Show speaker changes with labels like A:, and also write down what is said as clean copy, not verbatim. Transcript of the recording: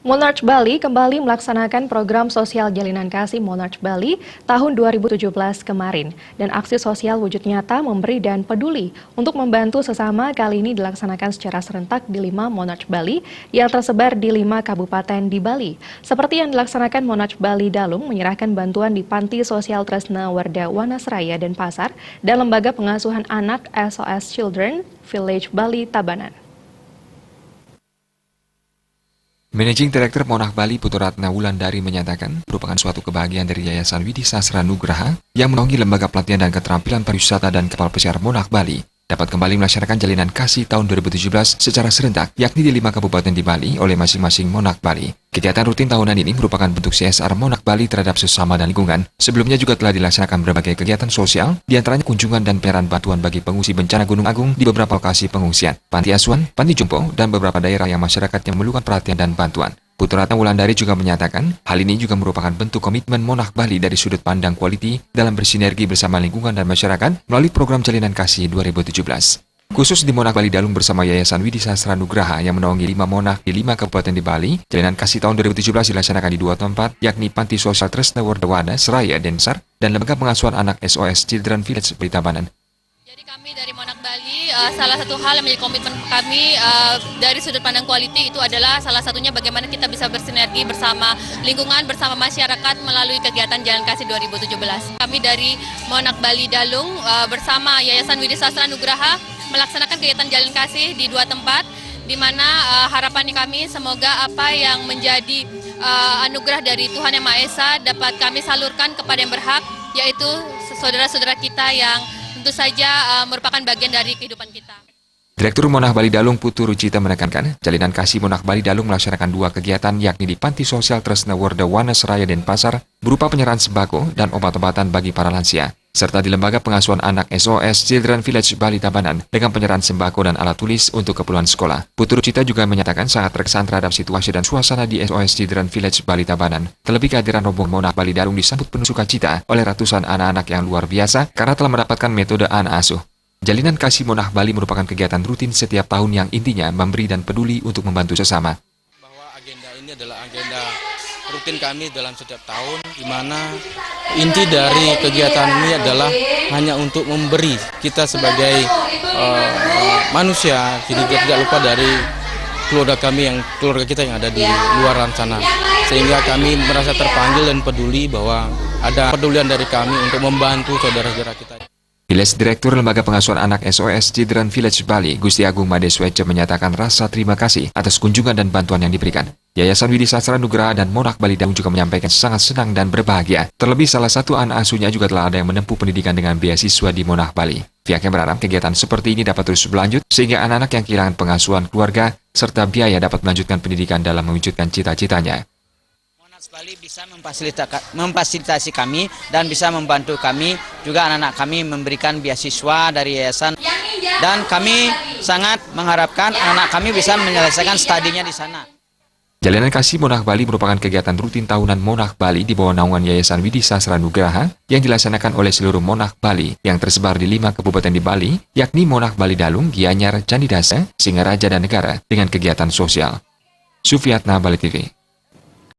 A: Monarch Bali kembali melaksanakan program sosial Jalinan Kasih Monarch Bali tahun 2017 kemarin. Dan aksi sosial wujud nyata, memberi dan peduli untuk membantu sesama kali ini dilaksanakan secara serentak di 5 Monarch Bali yang tersebar di 5 kabupaten di Bali. Seperti yang dilaksanakan Monarch Bali Dalung menyerahkan bantuan di Panti Sosial Tresna Warda Wanasraya dan Pasar dan Lembaga Pengasuhan Anak SOS Children Village Bali Tabanan.
B: Managing Director Monarch Bali Puturatna Wulandari menyatakan merupakan suatu kebahagiaan dari Yayasan Widi Sastra Nugraha yang menaungi Lembaga Pelatihan dan Keterampilan Pariwisata dan Kapal Pesiar Monarch Bali dapat kembali melaksanakan Jalinan Kasih tahun 2017 secara serentak, yakni di 5 kabupaten di Bali oleh masing-masing Monarch Bali. Kegiatan rutin tahunan ini merupakan bentuk CSR Monarch Bali terhadap sesama dan lingkungan. Sebelumnya juga telah dilaksanakan berbagai kegiatan sosial, diantaranya kunjungan dan penyerahan bantuan bagi pengungsi bencana Gunung Agung di beberapa lokasi pengungsian, panti asuhan, panti jompo, dan beberapa daerah yang masyarakatnya memerlukan perhatian dan bantuan. Puturatna Wulandari juga menyatakan, hal ini juga merupakan bentuk komitmen Monarch Bali dari sudut pandang quality dalam bersinergi bersama lingkungan dan masyarakat melalui program Jalinan Kasih 2017. Khusus di Monarch Bali Dalung bersama Yayasan Widi Sastra Nugraha yang menaungi 5 monarch di 5 kabupaten di Bali, Jalinan Kasih tahun 2017 dilaksanakan di 2 tempat, yakni Panti Sosial Tresna Warda Wanasraya Densar dan Lembaga Pengasuhan Anak SOS Children Village Bali Tabanan.
C: Jadi kami dari Monarch Bali, salah satu hal yang menjadi komitmen kami dari sudut pandang quality itu adalah salah satunya bagaimana kita bisa bersinergi bersama lingkungan, bersama masyarakat melalui kegiatan Jalan Kasih 2017. Kami dari Monarch Bali Dalung bersama Yayasan Widi Sastra Nugraha melaksanakan kegiatan Jalan Kasih di 2 tempat, di mana harapan kami semoga apa yang menjadi anugerah dari Tuhan Yang Maha Esa dapat kami salurkan kepada yang berhak, yaitu saudara-saudara kita yang tentu saja merupakan bagian dari kehidupan kita.
B: Direktur Monarch Bali Dalung Putu Rucita menekankan, Jalinan Kasih Monarch Bali Dalung melaksanakan 2 kegiatan yakni di Panti Sosial Tresna Warda Wanasraya dan Pasar berupa penyerahan sembako dan obat-obatan bagi para lansia, serta di Lembaga Pengasuhan Anak SOS Children Village Bali Tabanan dengan penyerahan sembako dan alat tulis untuk keperluan sekolah. Putu Rucita juga menyatakan sangat terkesan terhadap situasi dan suasana di SOS Children Village Bali Tabanan. Terlebih kehadiran rombongan Monarch Bali Dalung disambut penuh sukacita oleh ratusan anak-anak yang luar biasa karena telah mendapatkan metode anak asuh. Jalinan Kasih Monarch Bali merupakan kegiatan rutin setiap tahun yang intinya memberi dan peduli untuk membantu sesama.
D: Bahwa agenda ini adalah agenda rutin kami dalam setiap tahun, di mana inti dari kegiatan ini adalah hanya untuk memberi. Kita sebagai manusia, jadi tidak lupa dari keluarga kita yang ada di luar sana, sehingga kami merasa terpanggil dan peduli bahwa ada pedulian dari kami untuk membantu saudara-saudara kita.
B: Village Direktur Lembaga Pengasuhan Anak SOS Children Village Bali, Gusti Agung Madesweja menyatakan rasa terima kasih atas kunjungan dan bantuan yang diberikan. Yayasan Widi Sastra Nugraha dan Monarch Bali Dalung juga menyampaikan sangat senang dan berbahagia. Terlebih salah satu anak asuhnya juga telah ada yang menempuh pendidikan dengan beasiswa di Monarch Bali. Pihaknya berharap kegiatan seperti ini dapat terus berlanjut sehingga anak-anak yang kehilangan pengasuhan keluarga serta biaya dapat melanjutkan pendidikan dalam mewujudkan cita-citanya.
E: Bali bisa memfasilitasi kami dan bisa membantu kami, juga anak-anak kami memberikan beasiswa dari yayasan, dan kami sangat mengharapkan anak kami bisa menyelesaikan studinya di sana.
B: Jalinan Kasih Monarch Bali merupakan kegiatan rutin tahunan Monarch Bali di bawah naungan Yayasan Widi Sastra Nugraha yang dilaksanakan oleh seluruh Monarch Bali yang tersebar di 5 kabupaten di Bali, yakni Monarch Bali Dalung, Gianyar, Candidasa, Singaraja, dan Negara dengan kegiatan sosial. Sufiatna, Bali TV.